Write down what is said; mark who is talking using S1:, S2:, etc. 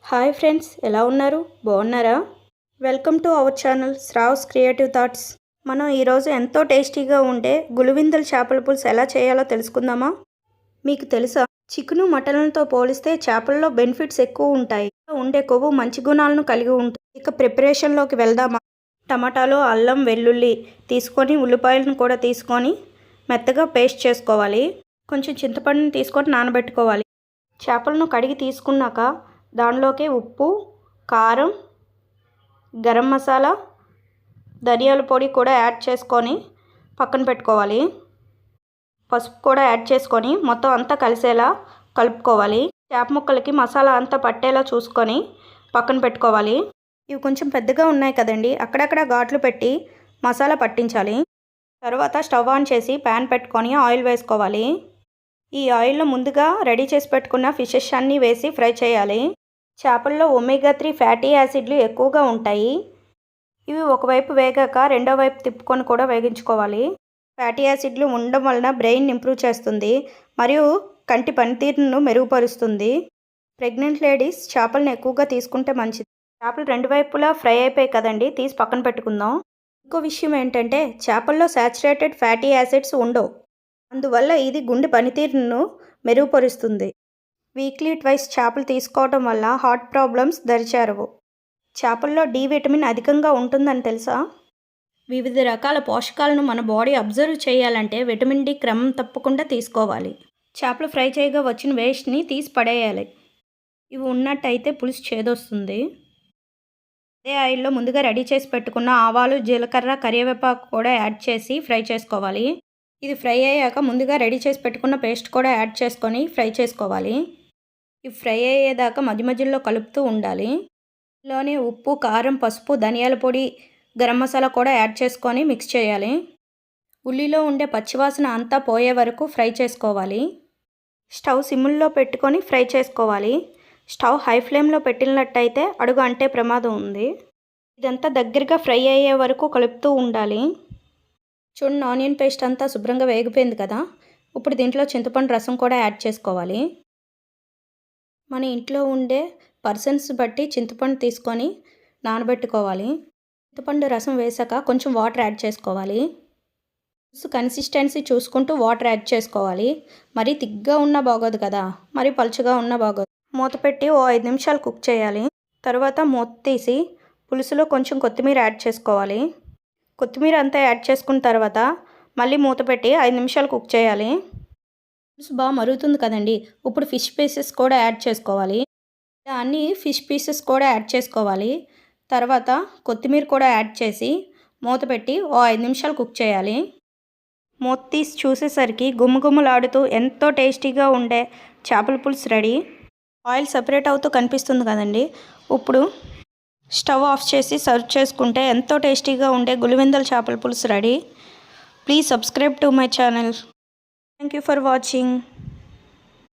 S1: Hi friends, ఎలా ఉన్నారు? బాగున్నారా? Welcome to our channel Shravs creative thoughts. మనం ఈరోజు ఎంతో టేస్టీగా ఉండే గులివిందల చేపల పులుసు ఎలా చేయాలో తెలుసుకుందామా? మీకు తెలుసా, చికెను మటన్లతో పోలిస్తే చేపల్లో బెనిఫిట్స్ ఎక్కువ ఉంటాయి. ఉండే కొవ్వు మంచి గుణాలను కలిగి ఉంటుంది. ఇక ప్రిపరేషన్లోకి వెళ్దామా? టమాటాలు, అల్లం, వెల్లుల్లి తీసుకొని, ఉల్లిపాయలను కూడా తీసుకొని మెత్తగా పేస్ట్ చేసుకోవాలి. కొంచెం చింతపండుని తీసుకొని నానబెట్టుకోవాలి. చేపలను కడిగి తీసుకున్నాక దానిలోకి ఉప్పు, కారం, గరం మసాలా, ధనియాల పొడి కూడా యాడ్ చేసుకొని పక్కన పెట్టుకోవాలి. పసుపు కూడా యాడ్ చేసుకొని మొత్తం అంతా కలిసేలా కలుపుకోవాలి. చేప ముక్కలకి మసాలా అంతా పట్టేలా చూసుకొని పక్కన పెట్టుకోవాలి. ఇవి కొంచెం పెద్దగా ఉన్నాయి కదండి, అక్కడక్కడ ఘాట్లు పెట్టి మసాలా పట్టించాలి. తర్వాత స్టవ్ ఆన్ చేసి ప్యాన్ పెట్టుకొని ఆయిల్ వేసుకోవాలి. ఈ ఆయిల్లో ముందుగా రెడీ చేసి పెట్టుకున్న ఫిషెస్ అన్నీ వేసి ఫ్రై చేయాలి. చేపల్లో ఒమేగా 3 ఫ్యాటీ యాసిడ్లు ఎక్కువగా ఉంటాయి. ఇవి ఒకవైపు వేగాక రెండో వైపు తిప్పుకొని కూడా వేగించుకోవాలి. ఫ్యాటీ యాసిడ్లు ఉండడం వలన బ్రెయిన్ ఇంప్రూవ్ చేస్తుంది మరియు కంటి పనితీరును మెరుగుపరుస్తుంది. ప్రెగ్నెంట్ లేడీస్ చేపలను ఎక్కువగా తీసుకుంటే మంచిది. చేపలు రెండు వైపులా ఫ్రై అయిపోయి కదండి, తీసి పక్కన పెట్టుకుందాం. ఇంకో విషయం ఏంటంటే, చేపల్లో సాచురేటెడ్ ఫ్యాటీ యాసిడ్స్ ఉండవు. అందువల్ల ఇది గుండె పనితీరును మెరుగుపరుస్తుంది. వీక్లీ ట్వైస్ చేపలు తీసుకోవడం వల్ల హార్ట్ ప్రాబ్లమ్స్ దరిచేరవు. చేపల్లో డి విటమిన్ అధికంగా ఉంటుందని తెలుసా? వివిధ రకాల పోషకాలను మన బాడీ అబ్జర్వ్ చేయాలంటే విటమిన్ డి క్రమం తప్పకుండా తీసుకోవాలి. చేపలు ఫ్రై చేయగా వచ్చిన వేస్ట్ని తీసి పడేయాలి. ఇవి ఉన్నట్టయితే పులుసు చేదొస్తుంది. అదే ఆయిల్లో ముందుగా రెడీ చేసి పెట్టుకున్న ఆవాలు, జీలకర్ర, కరివేపాకు కూడా యాడ్ చేసి ఫ్రై చేసుకోవాలి. ఇది ఫ్రై అయ్యాక ముందుగా రెడీ చేసి పెట్టుకున్న పేస్ట్ కూడా యాడ్ చేసుకొని ఫ్రై చేసుకోవాలి. ఇవి ఫ్రై అయ్యేదాకా మధ్య మధ్యలో కలుపుతూ ఉండాలి. ఇందులోనే ఉప్పు, కారం, పసుపు, ధనియాల పొడి, గరం మసాలా కూడా యాడ్ చేసుకొని మిక్స్ చేయాలి. ఉల్లిలో ఉండే పచ్చివాసన అంతా పోయే వరకు ఫ్రై చేసుకోవాలి. స్టవ్ సిమ్ముల్లో పెట్టుకొని ఫ్రై చేసుకోవాలి. స్టవ్ హై ఫ్లేమ్లో పెట్టినట్టయితే అడుగు అంటే ప్రమాదం ఉంది. ఇదంతా దగ్గరగా ఫ్రై అయ్యే వరకు కలుపుతూ ఉండాలి. చూడండి, ఆనియన్ పేస్ట్ అంతా శుభ్రంగా వేగిపోయింది కదా. ఇప్పుడు దీంట్లో చింతపండు రసం కూడా యాడ్ చేసుకోవాలి. మన ఇంట్లో ఉండే పర్సన్స్ బట్టి చింతపండు తీసుకొని నానబెట్టుకోవాలి. చింతపండు రసం వేసాక కొంచెం వాటర్ యాడ్ చేసుకోవాలి. కన్సిస్టెన్సీ చూసుకుంటూ వాటర్ యాడ్ చేసుకోవాలి. మరీ తిగ్గా ఉన్నా బాగోదు కదా, మరీ పలుచగా ఉన్నా బాగోదు. మూత పెట్టి 5 నిమిషాలు కుక్ చేయాలి. తర్వాత మూత తీసి పులుసులో కొంచెం కొత్తిమీర యాడ్ చేసుకోవాలి. కొత్తిమీర అంతా యాడ్ చేసుకున్న తర్వాత మళ్ళీ మూత పెట్టి 5 నిమిషాలు కుక్ చేయాలి. పులుసు బాగా మరుగుతుంది కదండి, ఇప్పుడు ఫిష్ పీసెస్ కూడా యాడ్ చేసుకోవాలి. అన్ని ఫిష్ పీసెస్ కూడా యాడ్ చేసుకోవాలి. తర్వాత కొత్తిమీర కూడా యాడ్ చేసి మూత పెట్టి 5 నిమిషాలు కుక్ చేయాలి. మూత తీసి చూసేసరికి గుమ్మగుమ్మలాడుతూ ఎంతో టేస్టీగా ఉండే చేపల పులుసు రెడీ. ఆయిల్ సపరేట్ అవుతూ కనిపిస్తుంది కదండి. ఇప్పుడు స్టవ్ ఆఫ్ చేసి సర్వ్ చేసుకుంటే ఎంతో టేస్టీగా ఉండే గులివిందల చేపల పులుసు ready. Please subscribe to my channel. Thank you for watching.